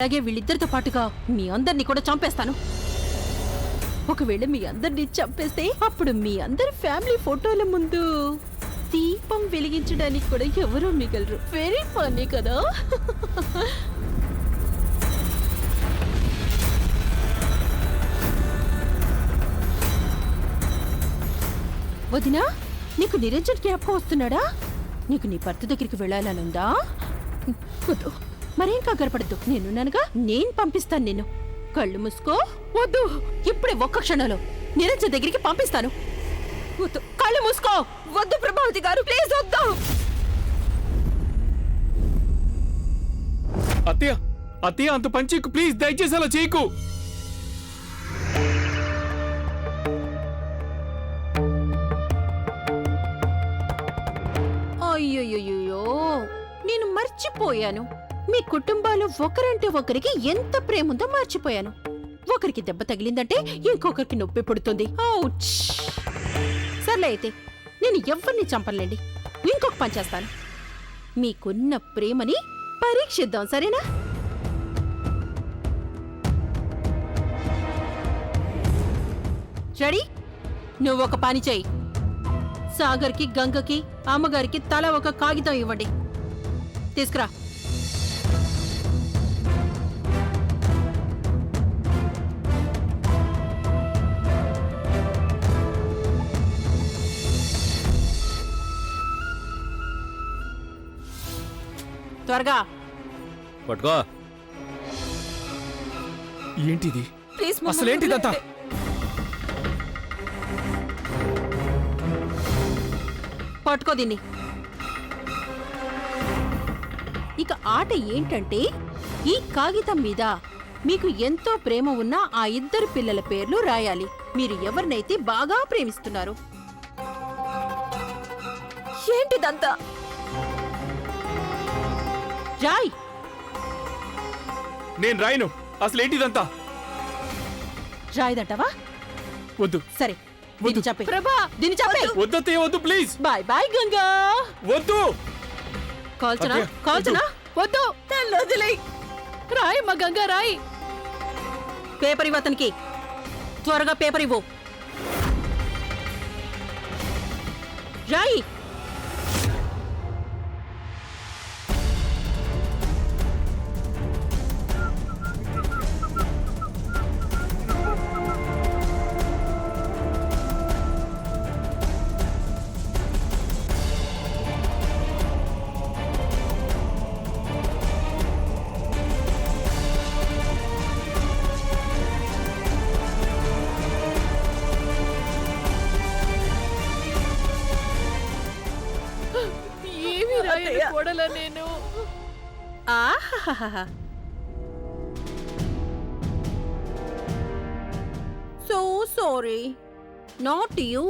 అలాగే వీళ్ళిద్దరితో పాటుగా మీ అందరినీ కూడా చంపేస్తాను. ఒకవేళ మీ అందరినీ చంపేస్తే అప్పుడు మీ అందరి ఫ్యామిలీ ఫోటోల ముందు దీపం వెలిగించడానికి కూడా ఎవరూ మిగలరు. వెరీ ఫన్నీ కదా. వదినా, నీకు నిరంజన్ జ్ఞాపకం వస్తున్నాడా? నీకు నీ భర్త దగ్గరికి వెళ్ళాలనుందా? వద్దు, మరేం కంగారపడద్దు, నేనున్నానుగా. నేను పంపిస్తాను నిన్ను. కళ్ళు మూసుకో. వద్దు, ఇప్పుడే ఒక్క క్షణంలో నిరంజన్ దగ్గరికి పంపిస్తాను. వద్దు, కళ్ళు మూసుకో. వద్దు ప్రభావతి గారు, ప్లీజ్ వద్దు. అత్తయ్య, అత్తయ్య అంత పంచేకు ప్లీజ్, దయచేసి అలా చేయకు. అయ్యో, నేను మర్చిపోయాను. మీ కుటుంబాలు ఒకరంటే ఒకరికి ఎంత ప్రేముందో మర్చిపోయాను. ఒకరికి దెబ్బ తగిలిందంటే ఇంకొకరికి నొప్పి పుడుతుంది. ఔచ్! సర్లే అయితే, నేను ఎవరిని చంపలేండి. ఇంకొక పని చేస్తాను. మీకున్న ప్రేమని పరీక్షిద్దాం, సరేనా? రెడీ? నువ్వు ఒక పని చెయ్యి. సాగర్కి, గంగకి, అమ్మగారికి తల ఒక కాగితం ఇవ్వండి. తీసుకురా. త్వరగా పట్టుకో. ఏంటిది? అసలేంటిదంతా? పట్టుకో దీన్ని. ఇక ఆట ఏంటంటే, ఈ కాగితం మీద మీకు ఎంతో ప్రేమ ఉన్న ఆ ఇద్దరు పిల్లల పేర్లు రాయాలి. మీరు ఎవరినైతే బాగా ప్రేమిస్తున్నారు. ఏంటిదంతా? రాయ్. నేను రాయను. అసలేంటిదంతా? రాయదంటావా? వద్దు. సరే, దీన్ని చెప్పే. ప్రభా, దీన్ని చెప్పే. వద్దత్తయ్య, వద్దు ప్లీజ్. Bye bye Ganga. వద్దు. కాల్చనా? వద్దు, వదిలేయ్. రాయ్ మా గంగా, రాయ్. పేపర్ ఇవ్వు అతనికి. త్వరగా పేపర్ ఇవ్వు. రాయ్. నేను సో సారీ, నాట్ యూ.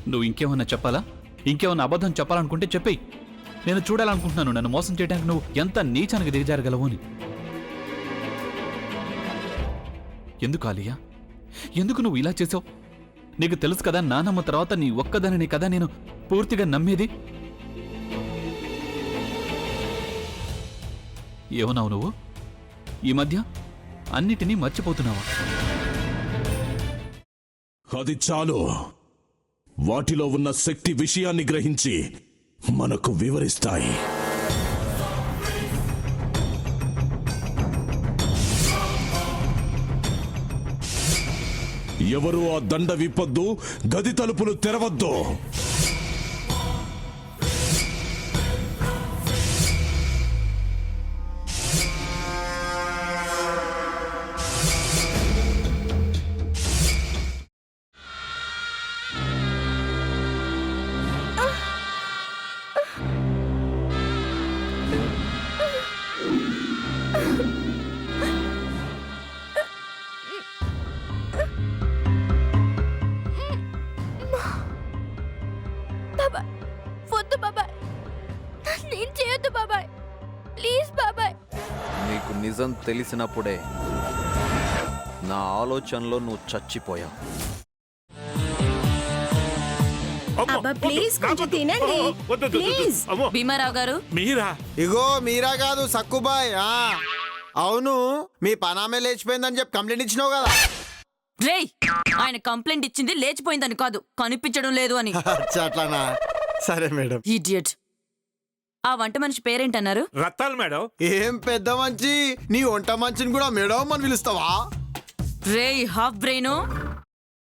నువ్వు ఇంకేమన్నా చెప్పాలా? ఇంకేమన్నా అబద్ధం చెప్పాలనుకుంటే చెప్పేయి. నేను చూడాలనుకుంటున్నాను నన్ను మోసం చేయడానికి నువ్వు ఎంత నీచానికి దిగజారగలవు అని. ఎందుకు ఆలియా, ఎందుకు నువ్వు ఇలా చేసావు? నీకు తెలుసు కదా, నానమ్మ తర్వాత నీ ఒక్కదానిని కదా నేను పూర్తిగా నమ్మేది. ఏమన్నావు నువ్వు? ఈ మధ్య అన్నిటినీ మర్చిపోతున్నావా? అది చాలు. వాటిలో ఉన్న శక్తి విషయాన్ని గ్రహించి మనకు వివరిస్తాయి. ఎవరు ఆ దండ విప్పొద్దు, గది తలుపులు తెరవద్దు. వద్దు బాబాయ్, నేను చేయొద్దు బాబాయ్, ప్లీజ్ బాబాయ్. నీకు నిజం తెలిసినప్పుడే నా ఆలోచనలో నువ్వు చచ్చిపోయావు. అబ్బా ప్లీజ్ కొంచెం తినండి ప్లీజ్. భీమారావు గారు మీరా? ఇగో మీరా కాదు సక్కుబాయ్. అవును, మీ పనామే లేచిపోయిందని చెప్పి కంప్లైంట్ ఇచ్చినావు కదా. రేయ్, ఆయన కంప్లైంట్ ఇచ్చింది లేచిపోయిందని కాదు, కనిపించడం లేదు అని. అచ్చా, అట్లానా? సరే మేడం. ఇడియట్. ఆ వంట మనిషి పేరేంటన్నారు? రత్తాలు మేడం. ఏం పెద్ద మంచి, నీ వంట మంచిని కూడా మేడం అని పిలుస్తావా? రేయ్ హాఫ్ బ్రెయిన్,